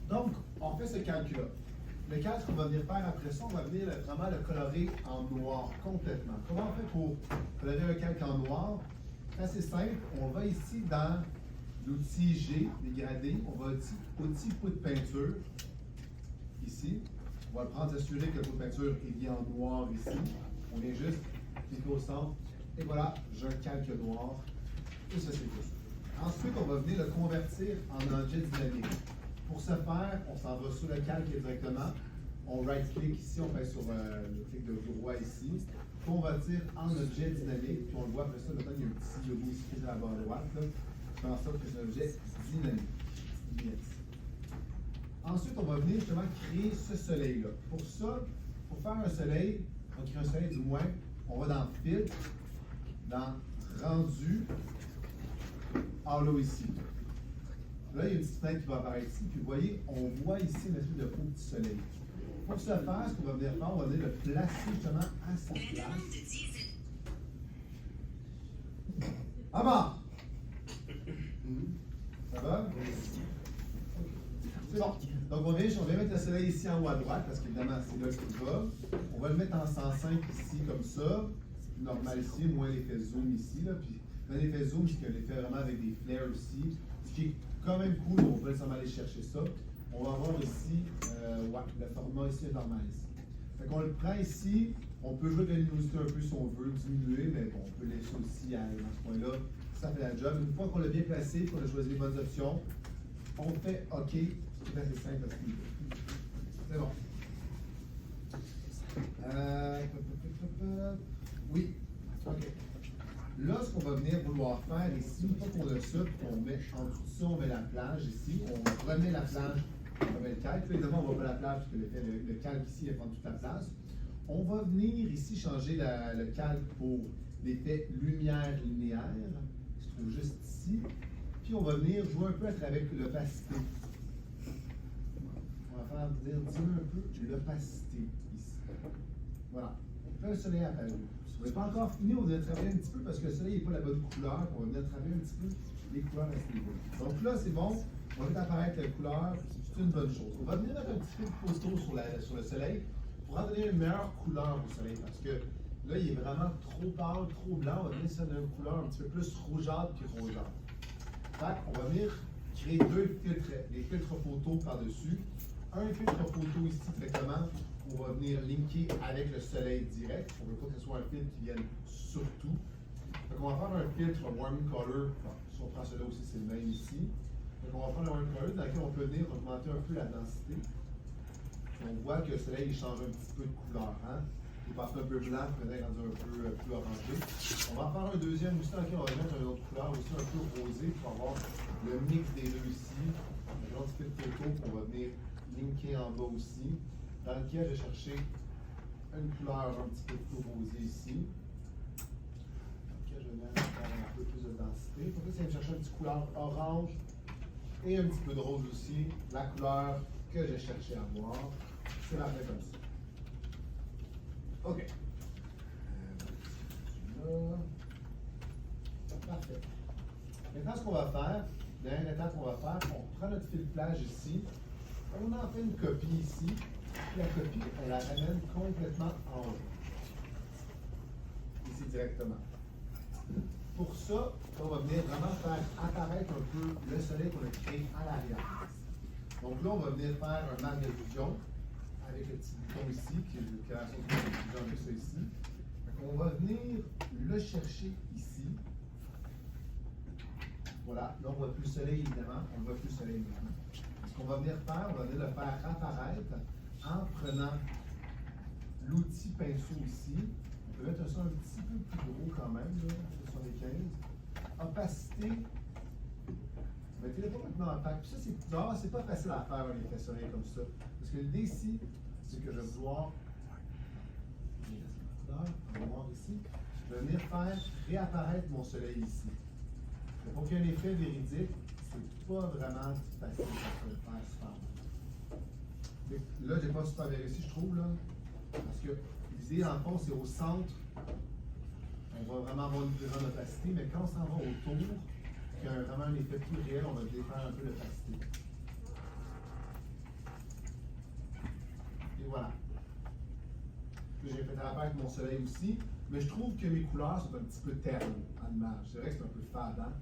Donc, on fait ce calcul-là. Le calque qu'on va venir faire après ça, on va venir vraiment le colorer en noir complètement. Comment on fait pour colorer un calque en noir? C'est assez simple. On va ici dans l'outil G, dégradé. On va outil pot de peinture, ici. On va le prendre, s'assurer que le pot de peinture est bien en noir ici. On vient juste cliquer au centre. Et voilà, j'ai un calque noir. Et ça, c'est tout. Ensuite, on va venir le convertir en objet dynamique. Pour ce faire, on s'en va sur le calque directement. On right-click ici, on pèse sur le clic de droit ici. Convertir en objet dynamique. Puis on le voit après ça, maintenant, il y a un petit logo ici qui est à la barre droite. Là. Je fais en sorte que c'est un objet dynamique. Ensuite, on va venir justement créer ce soleil-là. Pour ça, pour faire un soleil, on crée un soleil du moins, on va dans Filtre, dans Rendu, Halo ici. Là, il y a une petite fenêtre qui va apparaître ici, puis vous voyez, on voit ici une espèce de beau petit soleil. Pour ce faire, ce qu'on va venir faire, on va venir le placer justement à sa place. Ah bon? Ça va? C'est bon. Donc, on vient mettre le soleil ici en haut à droite, parce qu'évidemment, c'est là qu'il va. On va le mettre en 105 ici, comme ça. C'est plus normal ici, moins l'effet zoom ici. Là. Puis, l'effet zoom, c'est qu'il y a l'effet vraiment avec des flares aussi. Ce qui est quand même cool, on peut aller chercher ça. On va avoir ici, le format ici est normal ici. Fait qu'on le prend ici, on peut jouer de la luminosité un peu si on veut diminuer, mais bon, on peut laisser aussi dans ce point-là. Ça fait la job. Une fois qu'on l'a bien placé, qu'on a choisi les bonnes options, on fait OK. C'est assez simple à ce niveau. C'est bon. Oui. OK. Là, ce qu'on va venir vouloir faire ici, une fois qu'on a ça, on met en dessous de ça, on met la plage ici, on remet la plage, on met le calque. Puis, évidemment, on va mettre la plage parce que le calque ici, il prend toute la place. On va venir ici changer le calque pour l'effet lumière linéaire, qui se trouve juste ici. Puis, on va venir jouer un peu avec l'opacité. On va faire diminuer un peu l'opacité ici. Voilà. On fait un soleil apparu. On n'est pas encore fini, on va travailler un petit peu parce que le soleil n'est pas la bonne couleur. On va venir travailler un petit peu les couleurs à ce niveau. Donc là, c'est bon. On va apparaître la couleur. C'est une bonne chose. On va venir mettre un petit peu de photo sur le soleil pour en donner une meilleure couleur au soleil. Parce que là, il est vraiment trop pâle, trop blanc. On va venir donner une couleur un petit peu plus rougeâtre puis rosâtre. Fait on va venir créer deux filtres, des filtres photo par-dessus. Un filtre photo ici directement. On va venir linker avec le soleil direct. On ne veut pas que ce soit un filtre qui vienne surtout. Donc, on va faire un filtre warm color. Bon, si on prend celui-là aussi, c'est le même ici. Donc, on va prendre un warm color dans lequel on peut venir augmenter un peu la densité. Puis on voit que le soleil il change un petit peu de couleur. Hein? Il passe un peu blanc, maintenant il est rendu un peu plus orangé. On va en faire un deuxième aussi dans lequel on va mettre une autre couleur aussi un peu rosé pour avoir le mix des deux ici. Un autre filtre photo qu'on va venir linker en bas aussi. Dans lequel je vais chercher une couleur un petit peu plus rosée ici. Dans lequel je vais mettre un peu plus de densité. Pour ça, c'est me chercher une petite couleur orange et un petit peu de rose aussi. La couleur que j'ai cherché à voir. C'est la fait comme ça. OK. Parfait. Maintenant, ce qu'on va faire, dernière étape qu'on va faire, on prend notre fil plage ici. On en fait une copie ici. La copie, on la ramène complètement en haut. Ici directement. Pour ça, on va venir vraiment faire apparaître un peu le soleil qu'on a créé à l'arrière. Donc là, on va venir faire un marque de fusion avec le petit bouton ici, qui est la création de fusion de ça ici. Donc, on va venir le chercher ici. Voilà, là on ne voit plus le soleil évidemment, on ne voit plus le soleil maintenant. Ce qu'on va venir faire, on va venir le faire apparaître en prenant l'outil pinceau ici. On peut mettre ça un petit peu plus gros quand même, là, 75. Opacité. Mettez-le pas maintenant en pack. Puis ça, c'est pas facile à faire un effet soleil comme ça. Parce que l'idée ici, c'est que je vais vouloir. On va voir ici. Je vais venir faire réapparaître mon soleil ici. Pour qu'il y ait un effet véridique, c'est pas vraiment facile de le faire super bien. Là, j'ai pas super vérifié, je trouve, là. Parce que l'idée, en fond, c'est au centre. On va vraiment avoir une plus grande opacité, mais quand on s'en va autour, qu'il y a vraiment un effet plus réel, on va défaire un peu l'opacité. rapport avec mon soleil aussi, mais je trouve que mes couleurs sont un petit peu ternes en image. C'est vrai que c'est un peu fadant.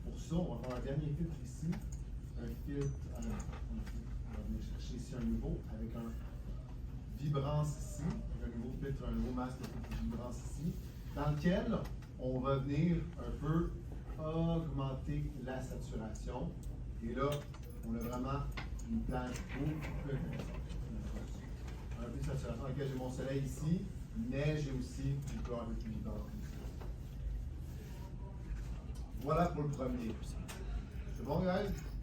Pour ça, on va faire un dernier filtre ici. Un filtre, on va venir chercher ici un nouveau avec un vibrance ici, avec un nouveau filtre, un nouveau masque de vibrance ici, dans lequel on va venir un peu augmenter la saturation. Et là, on a vraiment une plage beaucoup plus intéressante. Un peu de saturation dans laquelle j'ai mon soleil ici, mais j'ai aussi une couleur un peu plus vivante. Voilà pour le premier. C'est bon, guys?